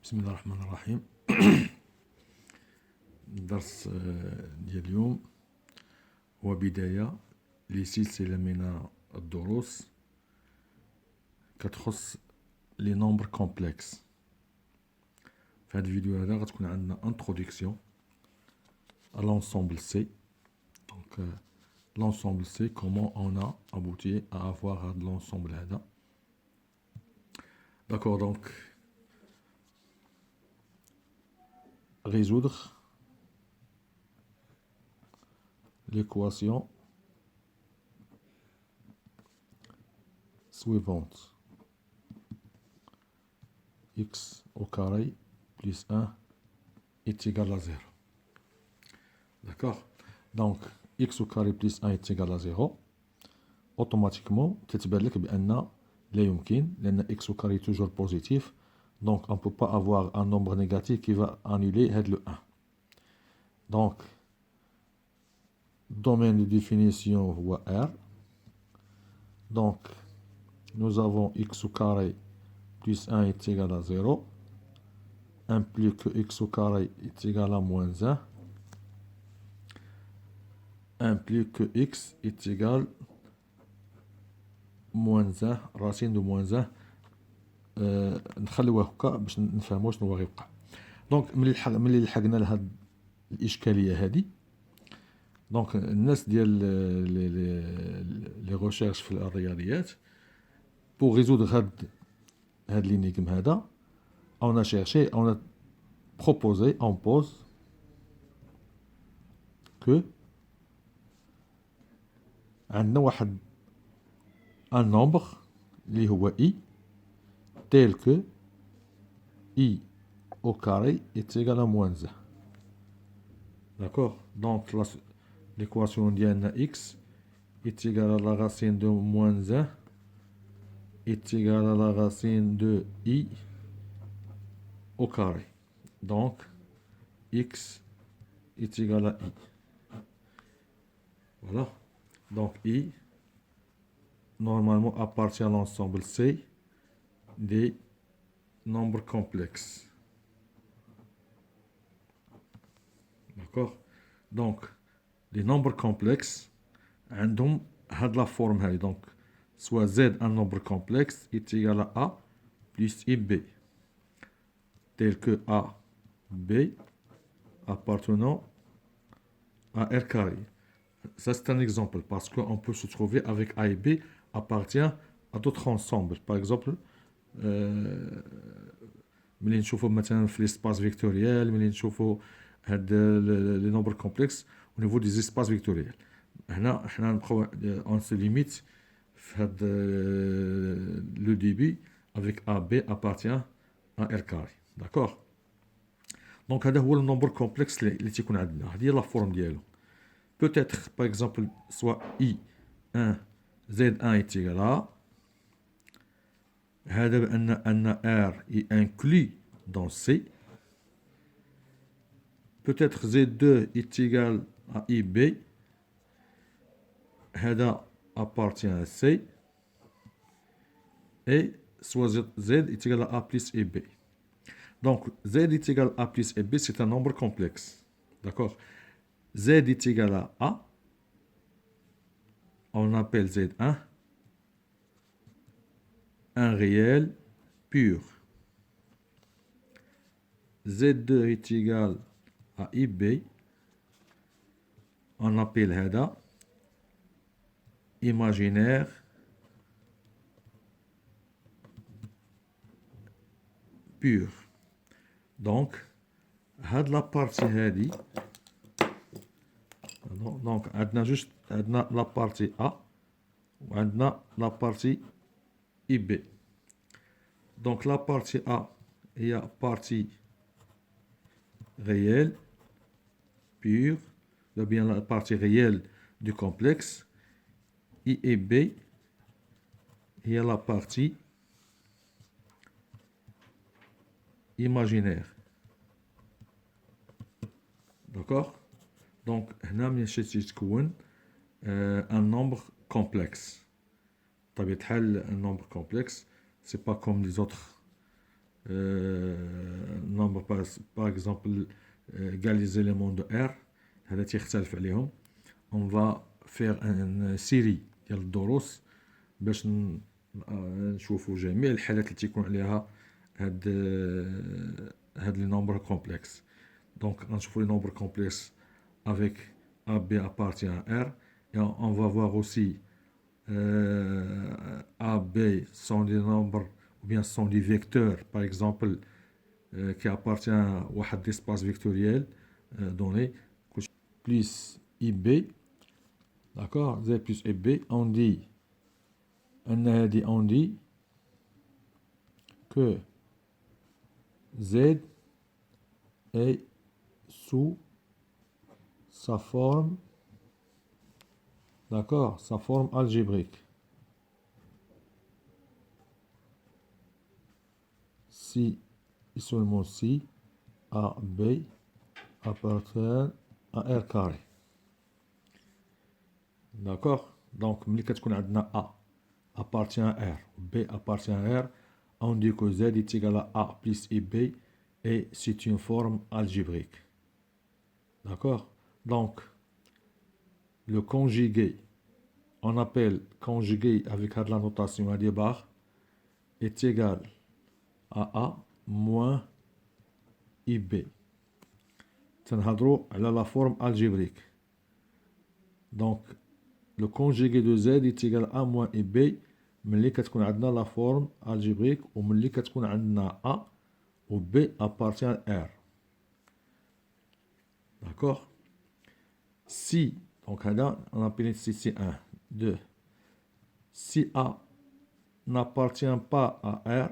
بسم الله الرحمن الرحيم. الدرس ديال اليوم هو بداية لسلسلة من الدروس كتخص لي نومبر كومبلكس. في هذا الفيديو هذا غتكون عندنا انتروداكسيون à l'ensemble C. Donc l'ensemble C, comment on a abouti à avoir l'ensemble هذا. D'accord, donc résoudre l'équation suivante. X au carré plus 1 est égal à 0. D'accord? Donc, x au carré plus 1 est égal à 0. Automatiquement, كتبان لك بأن لا يمكن لأن x au carré est toujours positif. Donc, on ne peut pas avoir un nombre négatif qui va annuler le 1. Donc, domaine de définition هو R. Donc, nous avons x au carré plus 1 est égal à 0 implique que x au carré est égal à moins 1 implique que x est égal moins 1 racine de moins 1 نخليوه هكا باش نفهموا شنو هو غيبقى. دونك ملي لحقنا لهاد الاشكاليه هادي دونك الناس ديال لي ريشيرش في الرياضيات بور ريزودر هاد لينيغم هذا on a cherché, on a proposé, on pose que عندنا واحد un nombre اللي هو i tel que i au carré est égal à moins 1. D'accord? Donc l'équation ديالنا x est égal à la racine de moins 1 est égal à la racine de i au carré. Donc, x est égal à i. Voilà. Donc, i, normalement, appartient à l'ensemble C des nombres complexes. D'accord? Donc, les nombres complexes, عندهم هاد la forme هاي. Donc, soit z, un nombre complexe, est égal à a plus ib. Tel que A, B appartenant à R carré. Ça, c'est un exemple parce qu'on peut se trouver avec A et B appartient à d'autres ensembles. Par exemple, ملي نشوفوا مثلا في l'espace vectoriel, ملي نشوفوا هاد les nombres complexes au niveau des espaces vectoriels. هنا حنا نبقاو on se limite في هاد le début avec A, B appartient à R carré. D'accord? Donc هذا هو النمبر كومبلكس اللي تيكون عندنا. هذه هي لا فورم ديالو. Peut-être par exemple soit I1 Z1 est égal à هذا بأن R est inclus dans C. Peut-être Z2 est égal à IB. هذا appartient à C. Et soit Z est égal à A plus IB. Donc, Z est égal à A plus B, c'est un nombre complexe. D'accord? Z est égal à A. On appelle Z1 un réel pur. Z2 est égal à IB. On appelle هذا imaginaire pur. Donc, هاد la partie هادي donc عندنا juste عندنا la partie A وعندنا la partie IB. Donc la partie A هي partie réelle pure ou bien la partie réelle du complexe. I et B هي la partie imaginaire. D'accord? Donc, هنا من شي تكون un nombre complexe. طبيعة الحال un nombre complexe, c'est pas comme les autres nombre par exemple كاع les éléments de R هذا تيختلف عليهم. On va faire une série ديال الدروس باش نشوفوا جميع الحالات اللي تيكون عليها هاد لي نومبر كومبلكس. دونك غنشوفوا لي نومبر كومبلكس avec AB appartient à R et on va voir aussi AB sont des nombres ou bien sont des vecteurs par exemple qui appartient à un espace vectoriel donné plus IB, d'accord, Z plus IB, on dit que Z est sous sa forme, d'accord, sa forme algébrique. Si et seulement si AB appartient à R carré. D'accord. Donc, ملي كتكون عندنا A appartient à R, B appartient à R, on dit que Z est égal à A plus IB et c'est une forme algébrique. D'accord. Donc, le conjugué, on appelle conjugué avec la notation à Adiabar, est égal à A moins IB. تنهضروا على la forme algébrique. Donc, le conjugué de Z est égal à A moins IB ملي كتكون عندنا la forme algébrique وملي كتكون عندنا A ou B appartient à R. D'accord. Si, donc là, on appelle ici 1, 2. Si A n'appartient pas à R,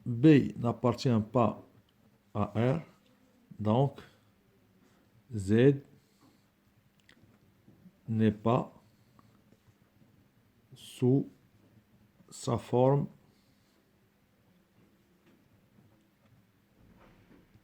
B n'appartient pas à R, donc Z n'est pas sous sa forme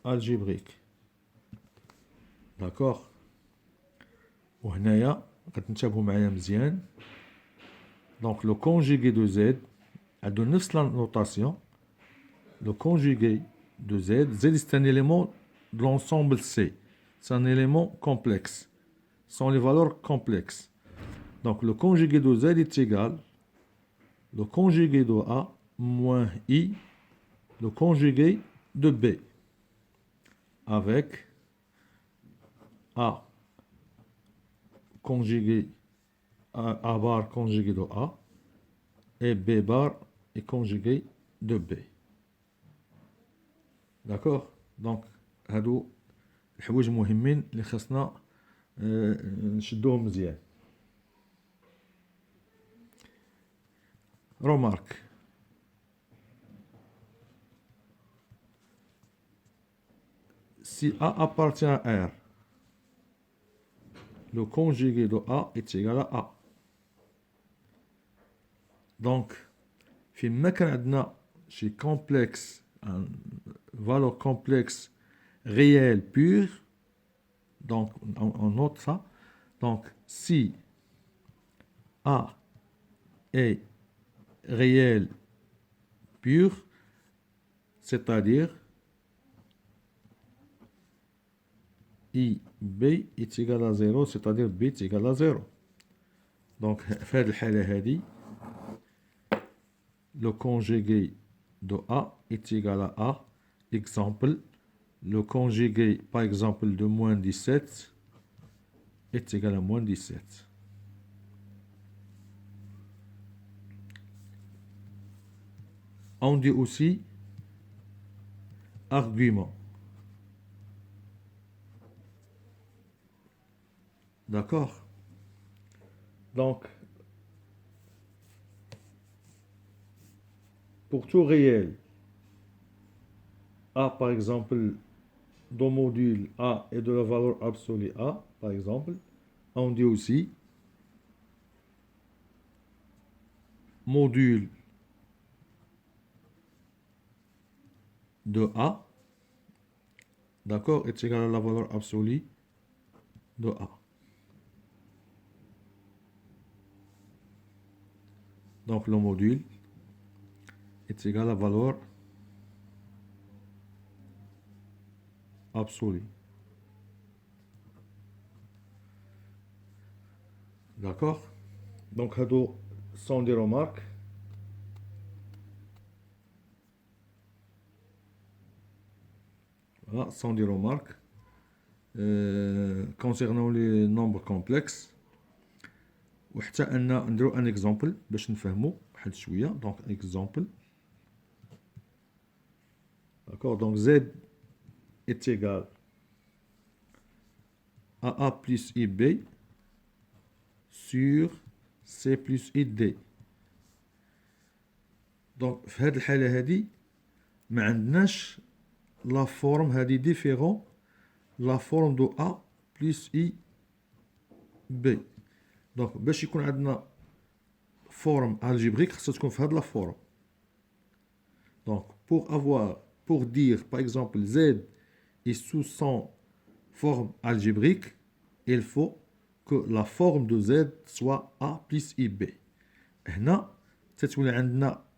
algébrique. D'accord. وهنايا كتنتبهوا معايا مزيان. Donc le conjugué de Z a de نفس la notation. Le conjugué de Z, Z c'est un élément de l'ensemble C. C'est un élément complexe. Ce sont les valeurs complexes. Donc le conjugué de Z est égal le conjugué de A moins I, le conjugué de B, avec A conjugué A bar conjugué de A et B bar est conjugué de B. D'accord. Donc هادو الحوايج مهمين اللي خاصنا نشدوهم مزيان. Remarque. Si A appartient à R, le conjugué de A est égal à A. Donc, فيما كان عندنا شي complexe, un valeur complexe réelle pure, donc on note ça. Donc, si A est réel pur, c'est-à-dire IB est égal à 0, c'est-à-dire B est égal à 0. Donc, في هذه الحالة هذه le conjugué de A est égal à A. Exemple, le conjugué, par exemple, de moins 17 est égal à moins 17. On dit aussi argument. D'accord. Donc, pour tout réel, A par exemple, dans module A est de la valeur absolue A, par exemple, on dit aussi module de A, d'accord, est égal à la valeur absolue de A. Donc le module est égal à valeur absolue. D'accord? Donc, هادو sont des remarques. Voilà, sont des remarques concernant les nombres complexes. وحتى ان نديرو ان اكزامبل باش نفهمو واحد شويه. دونك اكزامبل. D'accord, donc Z est égal à A plus IB sur C plus ID. Donc في هذه الحالة هذه ما عندناش لا فورم هذه ديفيرون لا فورم دو A plus IB. دونك باش يكون عندنا فورم algébrique خاصها تكون في هذه لا فورم. Donc pour dire par exemple Z est sous son forme algébrique, il faut que la forme de Z soit A plus IB. هنا تتولي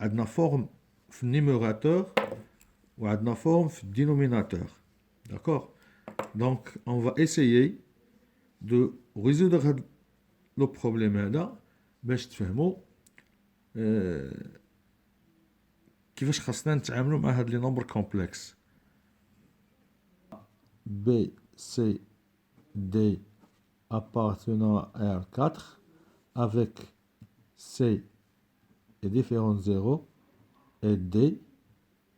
عندنا forme في النيميراتور وعندنا forme في الدينوميناتور. D'accord? Donc on va essayer de résoudre le problème هذا باش تفهموا كيفاش خاصنا نتعاملوا مع هاد لي نومبر كومبلكس. B, C, D appartenant à R4 avec C est différent de 0 et D